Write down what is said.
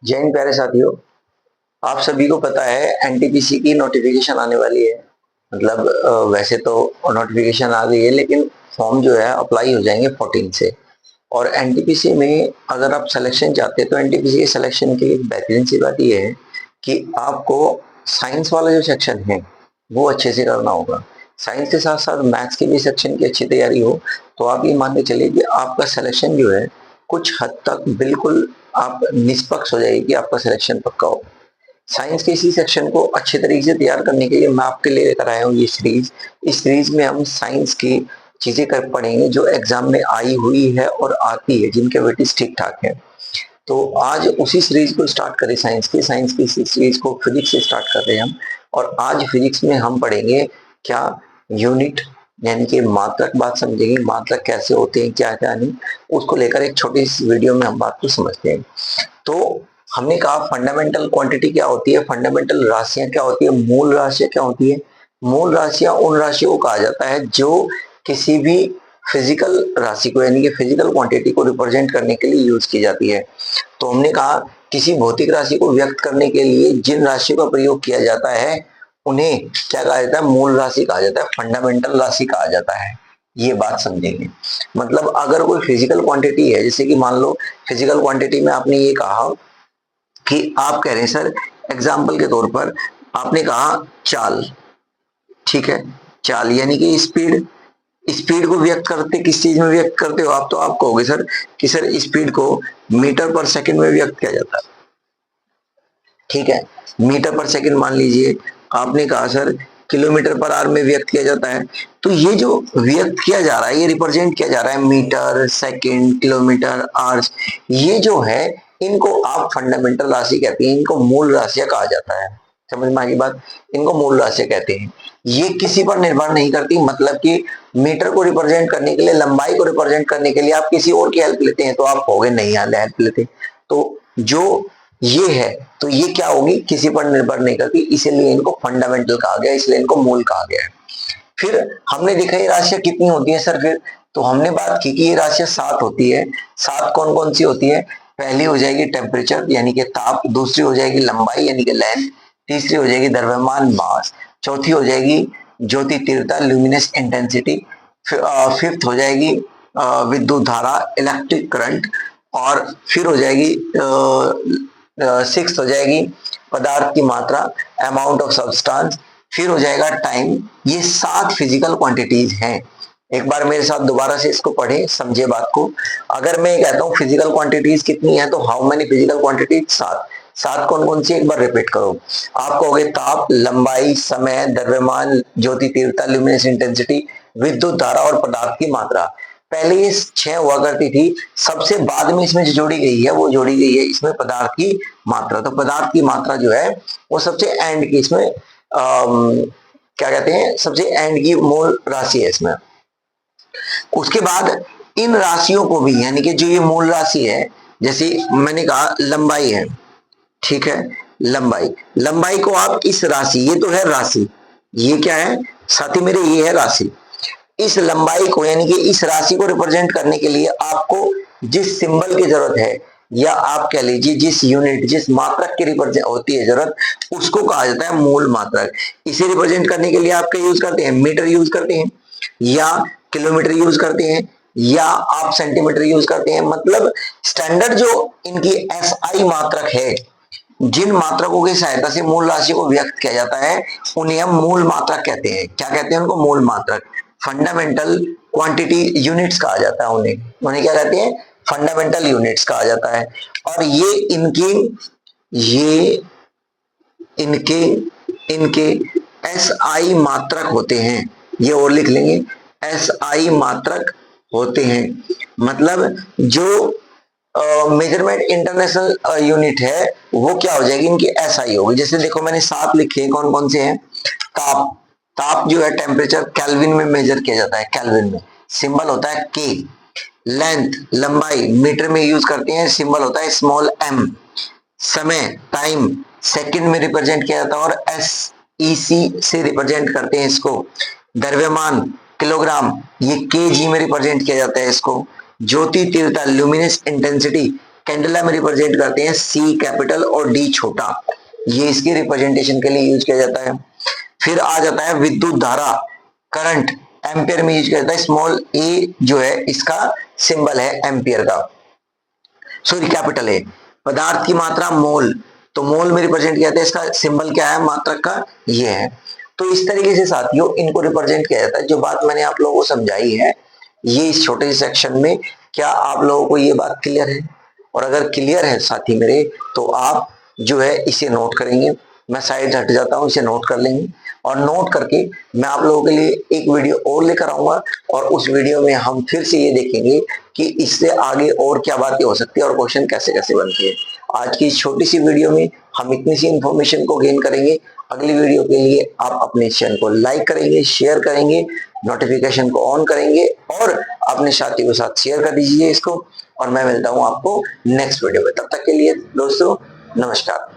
जय हिंद प्यारे साथियों। आप सभी को पता है एनटीपीसी की नोटिफिकेशन आने वाली है। मतलब वैसे तो नोटिफिकेशन आ गई है, लेकिन फॉर्म जो है अप्लाई हो जाएंगे 14 से। और एनटीपीसी में अगर आप सिलेक्शन चाहते हैं तो एनटीपीसी के सिलेक्शन की एक बेहतरीन सी बात यह है कि आपको साइंस वाला जो सेक्शन है वो अच्छे से करना होगा। साइंस के साथ साथ मैथ्स के भी सेक्शन की अच्छी तैयारी हो तो आप ये मान के चलिए कि आपका सिलेक्शन जो है कुछ हद तक बिल्कुल आप निष्पक्ष हो जाएगी कि आपका सिलेक्शन पक्का हो। साइंस के इसी सेक्शन को अच्छे तरीके से तैयार करने के लिए मैं आपके लिए लेकर आया हूँ ये सीरीज। इस सीरीज में हम साइंस की चीजें कर पढ़ेंगे जो एग्जाम में आई हुई है और आती है, जिनके वेटेज ठीक ठाक है। तो आज उसी सीरीज को स्टार्ट करें। साइंस की सीरीज को फिजिक्स से स्टार्ट कर रहे हैं हम। और आज फिजिक्स में हम पढ़ेंगे क्या यूनिट, यानी कि मात्रक बात समझेंगे, मात्रक कैसे होते हैं, क्या क्या नहीं, उसको लेकर एक छोटी सी वीडियो में हम बात को समझते हैं। तो हमने कहा फंडामेंटल क्वांटिटी क्या होती है, फंडामेंटल राशियां क्या होती है, मूल राशियां क्या होती है। मूल राशियां उन राशियों को कहा जाता है जो किसी भी फिजिकल राशि को, यानी कि फिजिकल क्वांटिटी को रिप्रेजेंट करने के लिए यूज की जाती है। तो हमने कहा किसी भौतिक राशि को व्यक्त करने के लिए जिन राशियों का प्रयोग किया जाता है उन्हें क्या कहा जाता है, मूल राशि कहा जाता है, फंडामेंटल राशि कहा जाता है। ये बात समझेंगे। मतलब अगर कोई फिजिकल क्वांटिटी है, जैसे कि मान लो फिजिकल क्वांटिटी में आपने ये कहा कि आप कह रहे हैं सर, एग्जाम्पल के तौर पर आपने कहा चाल, ठीक है, चाल यानी कि स्पीड। स्पीड को व्यक्त करते किस चीज में व्यक्त करते हो आप, तो आप कहोगे सर कि सर स्पीड को मीटर पर सेकंड में व्यक्त किया जाता है। ठीक है, मीटर पर सेकंड मान लीजिए। आपने कहा सर किलोमीटर पर आवर में व्यक्त किया जाता है। तो ये जो व्यक्त किया जा रहा है, ये रिप्रेजेंट किया जा रहा है मीटर, सेकंड, किलोमीटर, आवर्स, ये जो है इनको आप फंडामेंटल राशि कहते हैं, इनको मूल राशियां कहा जाता है। समझ में आ गई बात, इनको मूल राशियां कहते हैं। ये किसी पर निर्भर नहीं करती, मतलब कि मीटर को रिप्रेजेंट करने के लिए, लंबाई को रिप्रेजेंट करने के लिए आप किसी और की हेल्प लेते हैं तो आप कहोगे नहीं यार हेल्प लेते। तो जो ये है तो ये क्या होगी, किसी पर निर्भर नहीं करती, इसीलिए इनको फंडामेंटल कहा गया, इसलिए इनको मूल कहा गया है। फिर हमने देखा ये राशियां कितनी होती है सर, फिर तो हमने बात की कि ये राशियां 7 होती है। 7 कौन कौन सी होती है, पहली हो जाएगी टेम्परेचर यानी कि ताप, दूसरी हो जाएगी लंबाई यानी कि लेंथ, तीसरी हो जाएगी द्रव्यमान मास, चौथी हो जाएगी ज्योति तीव्रता ल्यूमिनस इंटेंसिटी, फिफ्थ हो जाएगी विद्युत धारा इलेक्ट्रिक करंट, और फिर हो जाएगी सिक्स हो जाएगी पदार्थ की मात्रा अमाउंट ऑफ सब्सटेंस, फिर हो जाएगा टाइम। ये 7 फिजिकल क्वांटिटीज हैं। एक बार मेरे साथ दोबारा से इसको पढ़े, समझे बात को। अगर मैं कहता हूँ फिजिकल क्वांटिटीज कितनी है तो हाउ मेनी फिजिकल क्वांटिटीज, 7। 7 कौन कौन सी, एक बार रिपीट करो। आप कहोगे ताप, लंबाई, समय, द्रव्यमान, ज्योति तीव्रता ल्यूमिनस इंटेंसिटी, विद्युत धारा और पदार्थ की मात्रा। पहले ये 6 हुआ करती थी, सबसे बाद में इसमें जो जोड़ी गई है वो जोड़ी गई है इसमें पदार्थ की मात्रा। तो पदार्थ की मात्रा जो है वो सबसे एंड की, इसमें क्या कहते हैं, सबसे एंड की मूल राशि है इसमें। उसके बाद इन राशियों को भी, यानी कि जो ये मूल राशि है, जैसे मैंने कहा लंबाई है, ठीक है, लंबाई, लंबाई को आप इस राशि, ये तो है राशि, ये क्या है साथी मेरे, ये है राशि। इस लंबाई को यानी कि इस राशि को रिप्रेजेंट करने के लिए आपको जिस सिंबल की जरूरत है, या आप कह लीजिए जिस यूनिट, जिस मात्रक की रिप्रेजेंट होती है जरूरत, उसको कहा जाता है मूल मात्रक। इसे रिप्रेजेंट करने के लिए आप क्या यूज करते हैं, मीटर यूज करते हैं, या किलोमीटर यूज करते हैं, या आप सेंटीमीटर यूज करते हैं। मतलब स्टैंडर्ड जो इनकी एसआई मात्रक है, जिन मात्रकों की सहायता से मूल राशि को व्यक्त किया जाता है उन्हें हम मूल मात्रक कहते हैं। क्या कहते हैं उनको, मूल मात्रक, फंडामेंटल क्वांटिटी यूनिट्स कहा जाता है उन्हें। उन्हें क्या कहते हैं, फंडामेंटल यूनिट्स कहा जाता है। और ये इनके इनके एस आई मात्रक होते हैं। ये और लिख लेंगे, एस आई मात्रक होते हैं। मतलब जो मेजरमेंट इंटरनेशनल यूनिट है वो क्या हो जाएगी, इनकी एसआई होगी। जैसे देखो मैंने 7 लिखे, कौन कौन से हैं, ताप, ताप जो है टेम्परेचर केल्विन में मेजर किया जाता है, केल्विन में, सिंबल होता है के। लेंथ, लंबाई, मीटर में यूज करते हैं, सिंबल होता है स्मॉल एम। समय, टाइम, सेकंड में रिप्रेजेंट किया जाता है और एस ई सी से रिप्रेजेंट करते हैं इसको। द्रव्यमान, किलोग्राम, ये केजी में रिप्रेजेंट किया जाता है इसको। ज्योति तीव्रता, ल्यूमिनस इंटेंसिटी, कैंडेला में रिप्रेजेंट करते हैं सी कैपिटल और डी छोटा, ये इसके रिप्रेजेंटेशन के लिए यूज किया जाता है। फिर आ जाता है विद्युत धारा, करंट, एम्पियर में यूज किया जाता है। स्मॉल ए जो है इसका सिंबल है एम्पियर का, सॉरी कैपिटल ए। पदार्थ की मात्रा मोल, तो मोल में रिप्रेजेंट किया जाता है, इसका सिंबल क्या है मात्रक का, ये है। तो इस तरीके से साथियों इनको रिप्रेजेंट किया जाता है। जो बात मैंने आप लोगों को समझाई है ये इस छोटे से सेक्शन में, क्या आप लोगों को ये बात क्लियर है? और अगर क्लियर है साथी मेरे तो आप जो है इसे नोट करेंगे। मैं साइड हट जाता हूं, इसे नोट कर लेंगे और नोट करके मैं आप लोगों के लिए एक वीडियो और लेकर आऊंगा और उस वीडियो में हम फिर से ये देखेंगे कि इससे आगे और क्या बातें हो सकती है और क्वेश्चन कैसे कैसे बनती है। आज की इस छोटी सी वीडियो में हम इतनी सी इंफॉर्मेशन को गेन करेंगे। अगली वीडियो के लिए आप अपने चैनल को लाइक करेंगे, शेयर करेंगे, नोटिफिकेशन को ऑन करेंगे और अपने साथी के साथ शेयर कर दीजिए इसको। और मैं मिलता हूं आपको नेक्स्ट वीडियो में, तब तक के लिए दोस्तों नमस्कार।